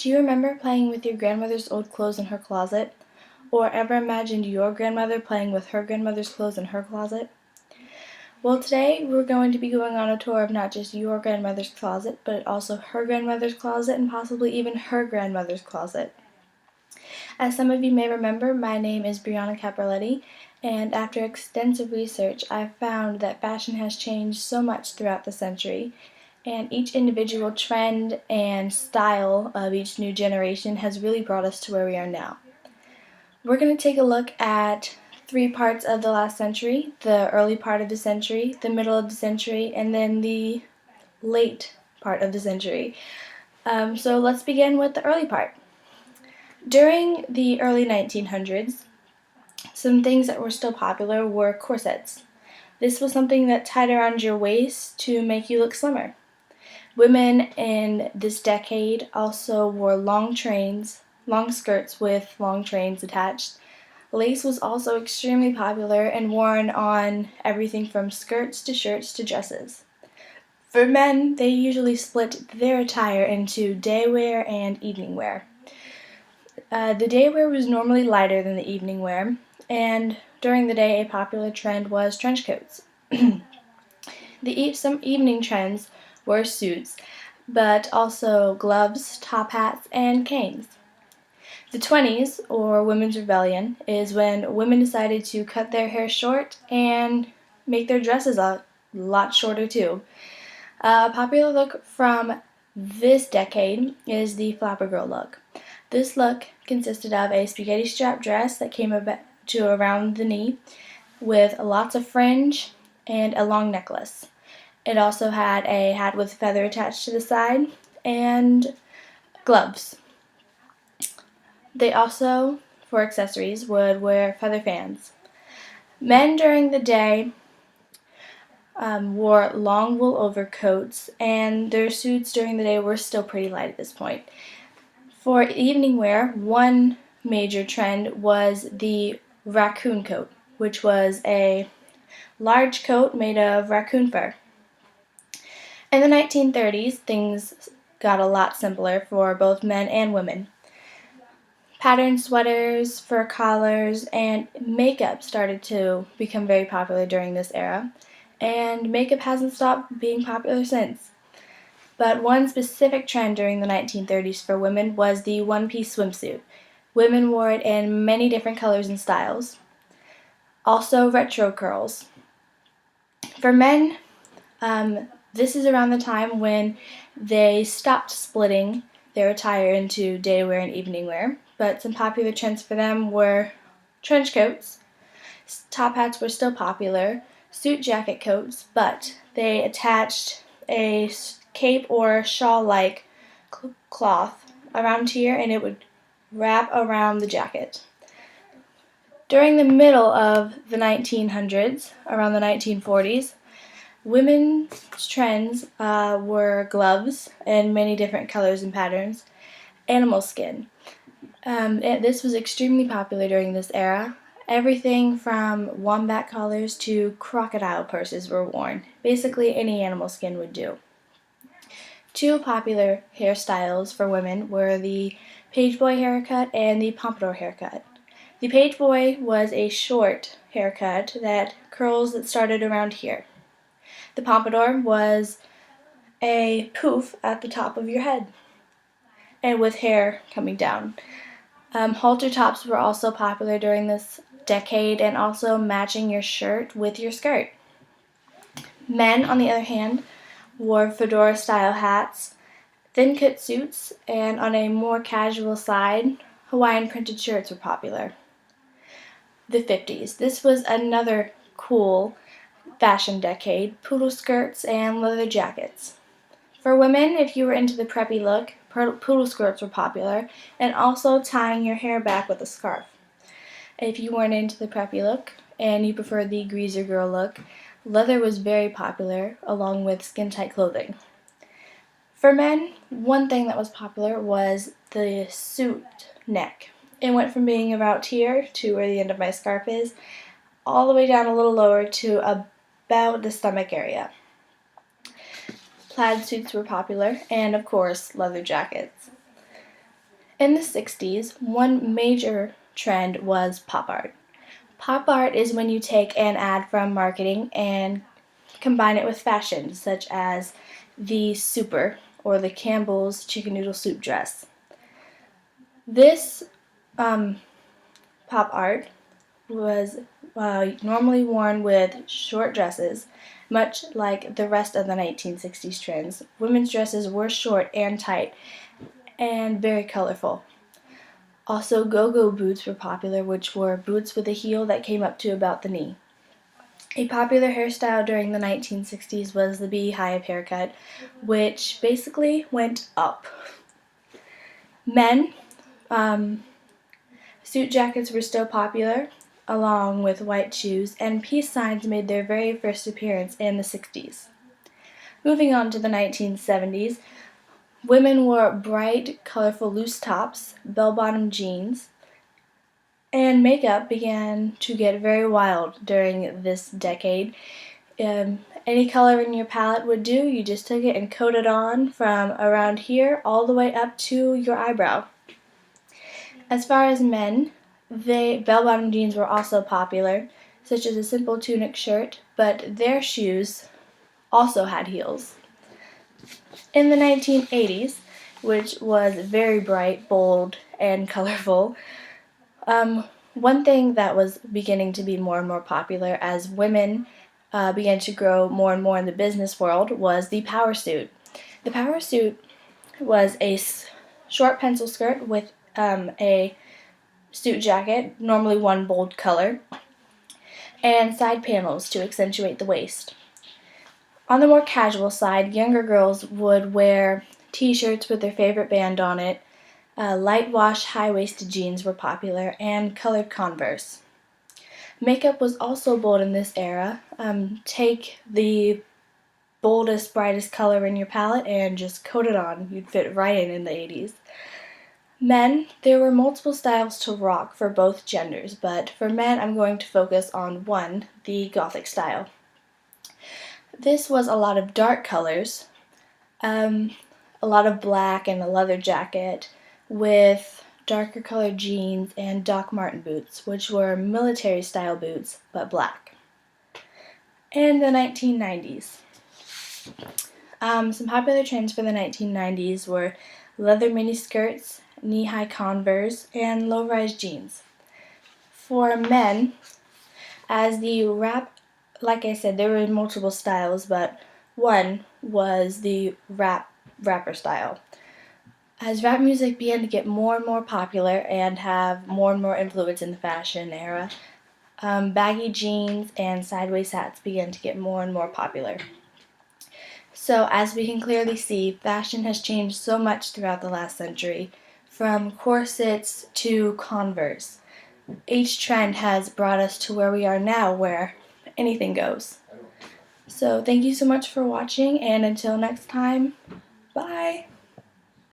Do you remember playing with your grandmother's old clothes in her closet? Or ever imagined your grandmother playing with her grandmother's clothes in her closet? Well, today we're going to be going on a tour of not just your grandmother's closet, but also her grandmother's closet and possibly even her grandmother's closet. As some of you may remember, my name is Brianna Capraletti, and after extensive research, I've found that fashion has changed so much throughout the century, and each individual trend and style of each new generation has really brought us to where we are now. We're going to take a look at 3 parts of the last century: the early part of the century, the middle of the century, and then the late part of the century. So let's begin with the early part. During the early 1900s, some things that were still popular were corsets. This was something that tied around your waist to make you look slimmer. Women in this decade also wore long skirts with long trains attached. Lace was also extremely popular and worn on everything from skirts to shirts to dresses. For men, they usually split their attire into day wear and evening wear. The day wear was normally lighter than the evening wear, and during the day a popular trend was trench coats. Some evening trends were suits, but also gloves, top hats, and canes. The 20s, or Women's Rebellion, is when women decided to cut their hair short and make their dresses a lot shorter too. A popular look from this decade is the flapper girl look. This look consisted of a spaghetti strap dress that came to around the knee with lots of fringe and a long necklace. It also had a hat with feather attached to the side and gloves. They also, for accessories, would wear feather fans. Men during the day wore long wool overcoats, and their suits during the day were still pretty light at this point. For evening wear, one major trend was the raccoon coat, which was a large coat made of raccoon fur. In the 1930s, things got a lot simpler for both men and women. Patterned sweaters, fur collars, and makeup started to become very popular during this era, and makeup hasn't stopped being popular since. But one specific trend during the 1930s for women was the one-piece swimsuit. Women wore it in many different colors and styles. Also, retro curls. For men, this is around the time when they stopped splitting their attire into day wear and evening wear, but some popular trends for them were trench coats. Top hats were still popular, suit jacket coats, but they attached a cape or shawl-like cloth around here, and it would wrap around the jacket. During the middle of the 1900s, around the 1940s, women's trends were gloves in many different colors and patterns, animal skin. This was extremely popular during this era. Everything from wombat collars to crocodile purses were worn. Basically, any animal skin would do. 2 popular hairstyles for women were the pageboy haircut and the pompadour haircut. The pageboy was a short haircut that curls that started around here. The pompadour was a poof at the top of your head and with hair coming down. Halter tops were also popular during this decade, and also matching your shirt with your skirt. Men, on the other hand, wore fedora-style hats, thin-cut suits, and on a more casual side, Hawaiian printed shirts were popular. The 50s. This was another cool fashion decade: poodle skirts and leather jackets. For women, if you were into the preppy look, poodle skirts were popular, and also tying your hair back with a scarf. If you weren't into the preppy look and you preferred the greaser girl look, leather was very popular, along with skin-tight clothing. For men, one thing that was popular was the suit neck. It went from being about here to where the end of my scarf is, all the way down a little lower to about the stomach area. Plaid suits were popular, and of course, leather jackets. In the 60s, one major trend was pop art. Pop art is when you take an ad from marketing and combine it with fashion, such as the Super or the Campbell's chicken noodle soup dress. This pop art was normally worn with short dresses, much like the rest of the 1960s trends. Women's dresses were short and tight and very colorful. Also, go-go boots were popular, which were boots with a heel that came up to about the knee. A popular hairstyle during the 1960s was the beehive haircut, which basically went up. Men, suit jackets were still popular, along with white shoes, and peace signs made their very first appearance in the 60s. Moving on to the 1970s, women wore bright, colorful loose tops, bell-bottom jeans, and makeup began to get very wild during this decade. Any color in your palette would do. You just took it and coated on from around here all the way up to your eyebrow. As far as men, bell-bottom jeans were also popular, such as a simple tunic shirt, but their shoes also had heels. In the 1980s, which was very bright, bold, and colorful, one thing that was beginning to be more and more popular as women began to grow more and more in the business world was the power suit. The power suit was a short pencil skirt with a suit jacket, normally one bold color, and side panels to accentuate the waist. On the more casual side, younger girls would wear t-shirts with their favorite band on it. Light wash high-waisted jeans were popular, and colored Converse. Makeup was also bold in this era. Take the boldest, brightest color in your palette and just coat it on. You'd fit right in the 80s. Men, there were multiple styles to rock for both genders, but for men I'm going to focus on one, the Gothic style. This was a lot of dark colors, a lot of black and a leather jacket with darker colored jeans and Doc Marten boots, which were military style boots but black. In the 1990s, some popular trends for the 1990s were leather miniskirts, knee-high Converse, and low-rise jeans. For men, as the like I said, there were multiple styles, but one was the rapper style. As rap music began to get more and more popular and have more and more influence in the fashion era, baggy jeans and sideways hats began to get more and more popular. So as we can clearly see, fashion has changed so much throughout the last century, from corsets to Converse. Each trend has brought us to where we are now, where anything goes. So thank you so much for watching, and until next time, bye!